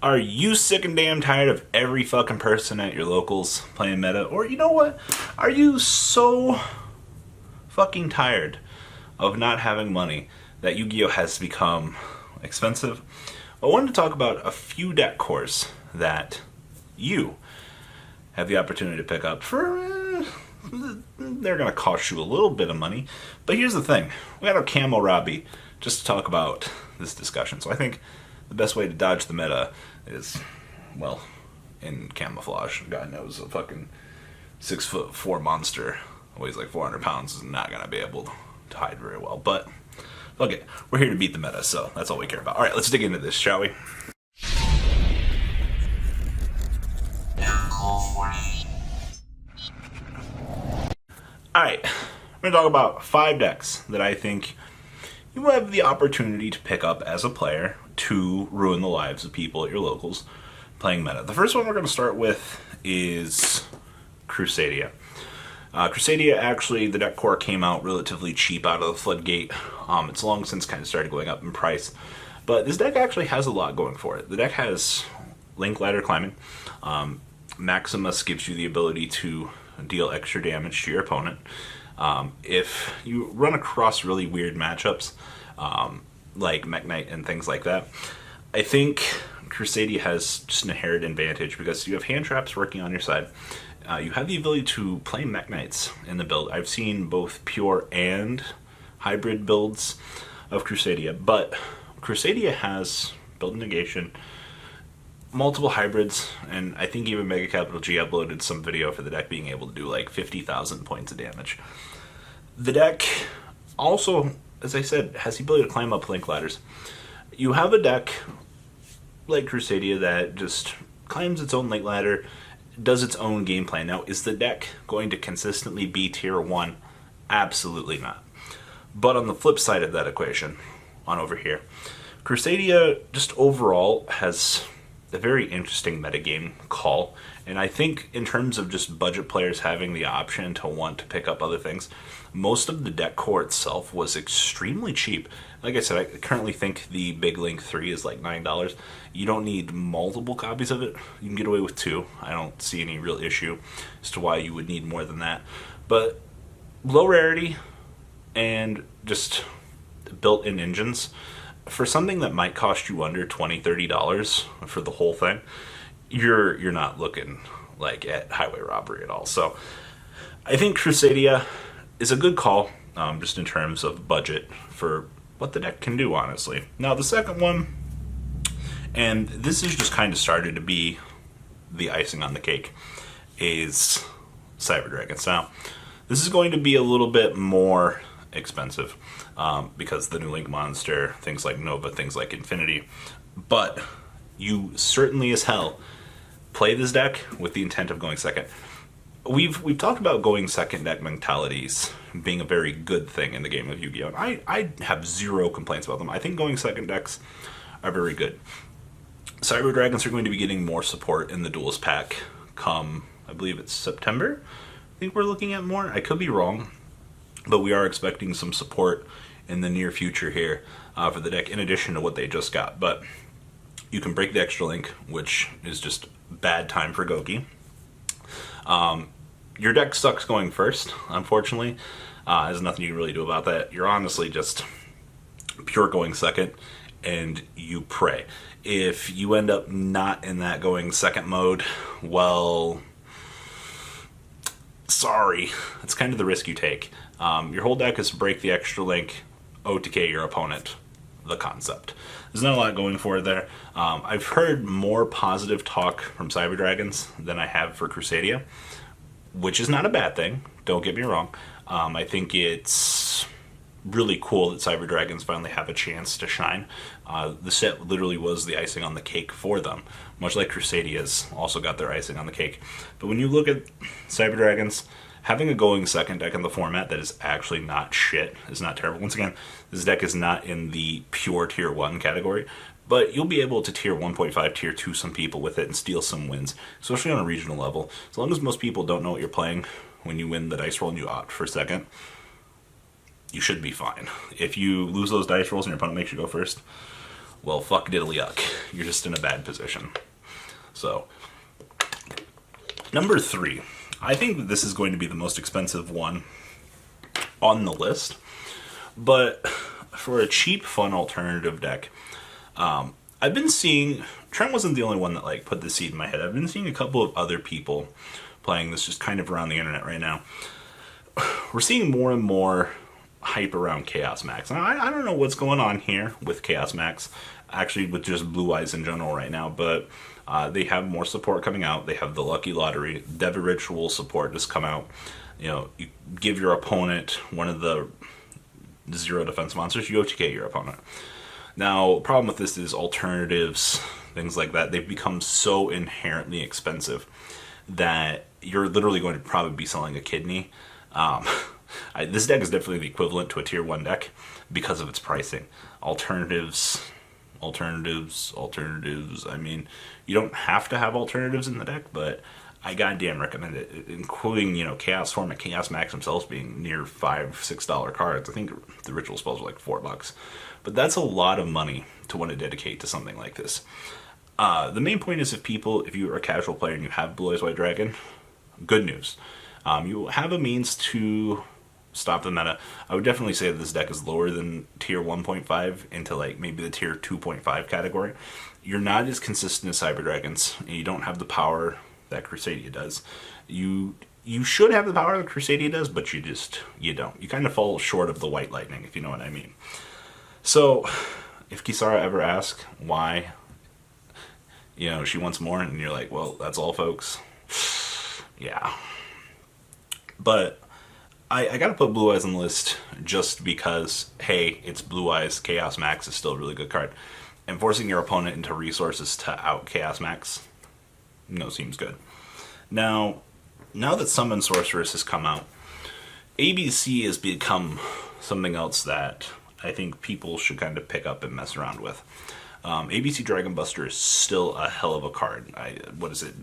Are you sick and damn tired of every fucking person at your locals playing meta? Or you know what? Are you so fucking tired of not having money that Yu-Gi-Oh has become expensive? I wanted to talk about a few deck cores that you have the opportunity to pick up for... they're going to cost you a little bit of money. But here's the thing. We got our Camo Robbie just to talk about this discussion. So I think the best way to dodge the meta is, well, in camouflage. God knows a fucking 6'4" monster weighs like 400 pounds is not going to be able to hide very well. But, okay, we're here to beat the meta, so that's all we care about. Alright, let's dig into this, shall we? Alright, I'm going to talk about 5 decks that I think you have the opportunity to pick up as a player to ruin the lives of people at your locals playing meta. The first one we're going to start with is Stadia. Stadia, actually, the deck core came out relatively cheap out of the floodgate. It's long since kind of started going up in price. But this deck actually has a lot going for it. The deck has Link Ladder Climbing. Maximus gives you the ability to deal extra damage to your opponent. If you run across really weird matchups, like Mech Knight and things like that, I think Stadia has just an inherent advantage because you have hand traps working on your side. You have the ability to play Mech Knights in the build. I've seen both pure and hybrid builds of Stadia, but Stadia has build negation, multiple hybrids, and I think even Mega Capital G uploaded some video for the deck being able to do like 50,000 points of damage. The deck also, as I said, has the ability to climb up Link ladders. You have a deck like Stadia that just climbs its own Link ladder, does its own game plan. Now, is the deck going to consistently be tier 1? Absolutely not. But on the flip side of that equation, on over here, Stadia just overall has a very interesting metagame call, and I think in terms of just budget players having the option to want to pick up other things, most of the deck core itself was extremely cheap. Like I said, I currently think the Big Link 3 is like $9. You don't need multiple copies of it. You can get away with 2. I don't see any real issue as to why you would need more than that. But low rarity and just built-in engines for something that might cost you under $20, $30 for the whole thing, you're not looking like at highway robbery at all. So I think Stadia is a good call, just in terms of budget for what the deck can do, honestly. Now the second one, and this has just kind of started to be the icing on the cake, is Cyber Dragons. Now this is going to be a little bit more expensive because the new Link monster, things like Nova, things like Infinity, but you certainly as hell play this deck with the intent of going second. We've talked about going second deck mentalities being a very good thing in the game of Yu-Gi-Oh! And I have zero complaints about them. I think going second decks are very good. Cyber Dragons are going to be getting more support in the Duelist pack come, I believe it's September. I think we're looking at more. I could be wrong, but we are expecting some support in the near future here for the deck, in addition to what they just got. But you can break the extra link, which is just bad time for Goki. Your deck sucks going first, unfortunately. There's nothing you can really do about that. You're honestly just pure going second, and you pray. If you end up not in that going second mode, well, sorry. That's kind of the risk you take. Your whole deck is to break the extra link, OTK your opponent, the concept. There's not a lot going for it there. I've heard more positive talk from Cyber Dragons than I have for Stadia, which is not a bad thing, don't get me wrong. I think it's really cool that Cyber Dragons finally have a chance to shine. The set literally was the icing on the cake for them, much like Stadia's also got their icing on the cake. But when you look at Cyber Dragons, having a going second deck in the format that is actually not shit is not terrible. Once again, this deck is not in the pure tier 1 category, but you'll be able to tier 1.5, tier 2 some people with it and steal some wins, especially on a regional level. As long as most people don't know what you're playing when you win the dice roll and you opt for second, you should be fine. If you lose those dice rolls and your opponent makes you go first, well, fuck diddly yuck. You're just in a bad position. So, number 3. I think that this is going to be the most expensive one on the list. But for a cheap, fun alternative deck, I've been seeing... Trent wasn't the only one that like put the seed in my head. I've been seeing a couple of other people playing this just kind of around the internet right now. We're seeing more and more hype around Chaos Max. Now, I don't know what's going on here with Chaos Max, actually with just Blue Eyes in general right now, but they have more support coming out. They have the Lucky Lottery. Devi Ritual support just come out. You know, you give your opponent one of the 0 defense monsters, you OTK your opponent. Now, problem with this is alternatives, things like that, they've become so inherently expensive that you're literally going to probably be selling a kidney. This deck is definitely the equivalent to a tier 1 deck because of its pricing. Alternatives. I mean, you don't have to have alternatives in the deck, but I goddamn recommend it, including, you know, Chaos Storm and Chaos Max themselves being near $5-6 cards. I think the ritual spells are like $4. But that's a lot of money to want to dedicate to something like this. The main point is if you are a casual player and you have Blue Eyes White Dragon, good news. You have a means to stop the meta. I would definitely say that this deck is lower than tier 1.5 into like maybe the tier 2.5 category. You're not as consistent as Cyber Dragons, and you don't have the power that Crusadia does. You should have the power that Crusadia does, but you don't. You kind of fall short of the White Lightning, if you know what I mean. So, if Kisara ever asks why, you know, she wants more, and you're like, well, that's all, folks. Yeah. But I gotta put Blue Eyes on the list just because, hey, it's Blue Eyes. Chaos Max is still a really good card. And forcing your opponent into resources to out Chaos Max, seems good. Now that Summon Sorceress has come out, ABC has become something else that I think people should kind of pick up and mess around with. ABC Dragon Buster is still a hell of a card.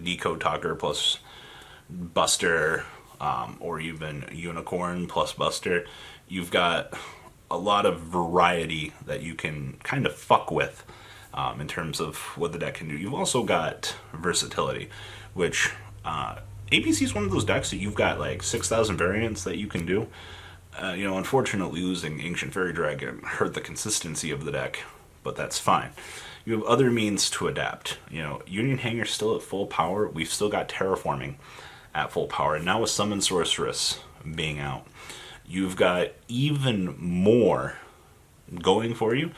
Decode Talker plus Buster, or even Unicorn plus Buster. You've got a lot of variety that you can kind of fuck with in terms of what the deck can do. You've also got versatility, which ABC is one of those decks that you've got like 6,000 variants that you can do. Unfortunately, losing Ancient Fairy Dragon hurt the consistency of the deck, but that's fine. You have other means to adapt. Union Hanger's still at full power. We've still got Terraforming at full power. And now with Summon Sorceress being out, you've got even more going for you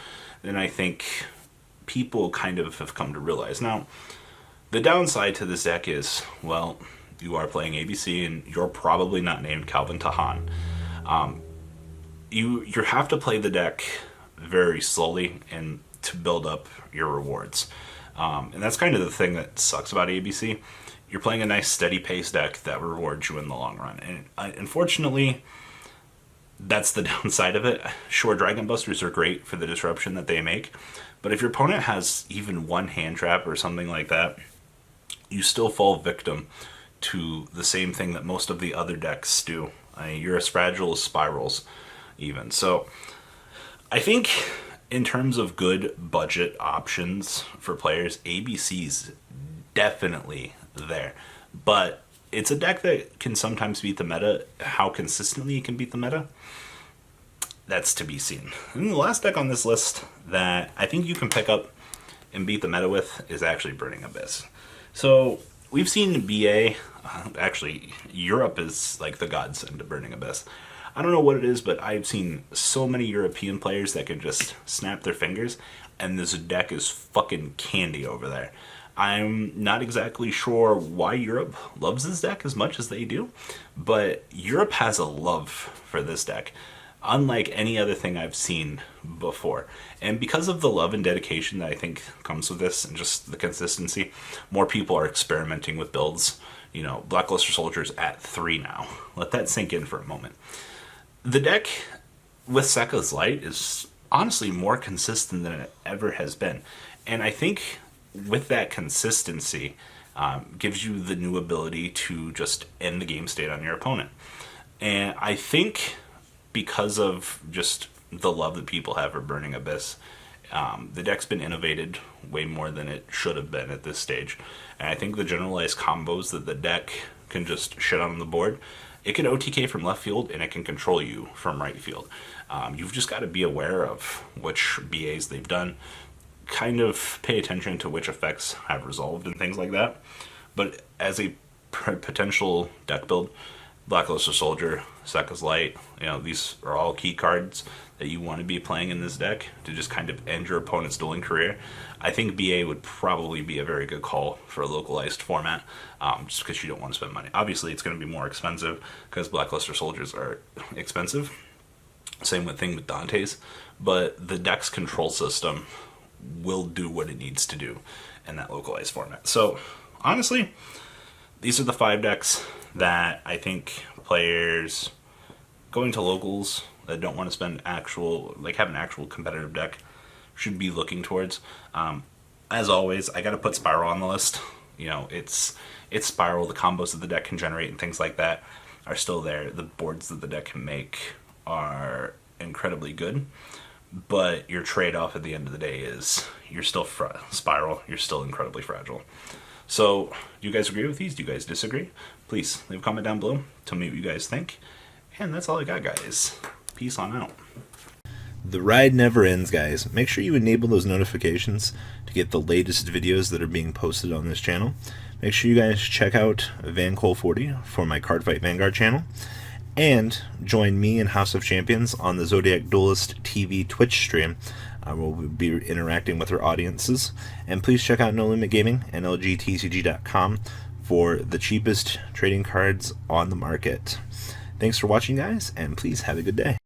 than I think people kind of have come to realize. Now, the downside to this deck is, well, you are playing ABC and you're probably not named Calvin Tahan. You have to play the deck very slowly and to build up your rewards. And that's kind of the thing that sucks about ABC. You're playing a nice steady pace deck that rewards you in the long run. And unfortunately, that's the downside of it. Sure, Dragon Busters are great for the disruption that they make, but if your opponent has even one hand trap or something like that, you still fall victim to the same thing that most of the other decks do. You're as fragile as spirals, even. So, I think in terms of good budget options for players, ABC's definitely there. But it's a deck that can sometimes beat the meta. How consistently it can beat the meta, that's to be seen. And the last deck on this list that I think you can pick up and beat the meta with is actually Burning Abyss. So we've seen BA, actually Europe is like the godsend to Burning Abyss. I don't know what it is, but I've seen so many European players that can just snap their fingers, and this deck is fucking candy over there. I'm not exactly sure why Europe loves this deck as much as they do, but Europe has a love for this deck, unlike any other thing I've seen before. And because of the love and dedication that I think comes with this, and just the consistency, more people are experimenting with builds. Blackluster Soldier's at 3 now. Let that sink in for a moment. The deck with Sekka's Light is honestly more consistent than it ever has been. And I think with that consistency, gives you the new ability to just end the game state on your opponent. And I think because of just the love that people have for Burning Abyss, The deck's been innovated way more than it should have been at this stage. And I think the generalized combos that the deck can just shit on the board, it can OTK from left field and it can control you from right field. You've just got to be aware of which BAs they've done, kind of pay attention to which effects have resolved and things like that. But as a potential deck build, Blackluster Soldier, Sekka's Light, these are all key cards that you want to be playing in this deck to just kind of end your opponent's dueling career. I think BA would probably be a very good call for a localized format, just because you don't want to spend money. Obviously, it's going to be more expensive because Blackluster Soldiers are expensive. Same thing with Dante's, but the deck's control system will do what it needs to do in that localized format. So, honestly, these are the 5 decks that I think players going to locals that don't want to spend have an actual competitive deck should be looking towards. As always, I got to put Spiral on the list. It's Spiral. The combos that the deck can generate and things like that are still there. The boards that the deck can make are incredibly good, but your trade-off at the end of the day is you're still Spiral. You're still incredibly fragile. So, do you guys agree with these? Do you guys disagree? Please leave a comment down below. Tell me what you guys think. And that's all I got, guys. Peace on out. The ride never ends, guys. Make sure you enable those notifications to get the latest videos that are being posted on this channel. Make sure you guys check out VanCole40 for my Cardfight Vanguard channel. And join me and House of Champions on the Zodiac Duelist TV Twitch stream. We'll be interacting with our audiences. And please check out No Limit Gaming and LGTCG.com for the cheapest trading cards on the market. Thanks for watching, guys, and please have a good day.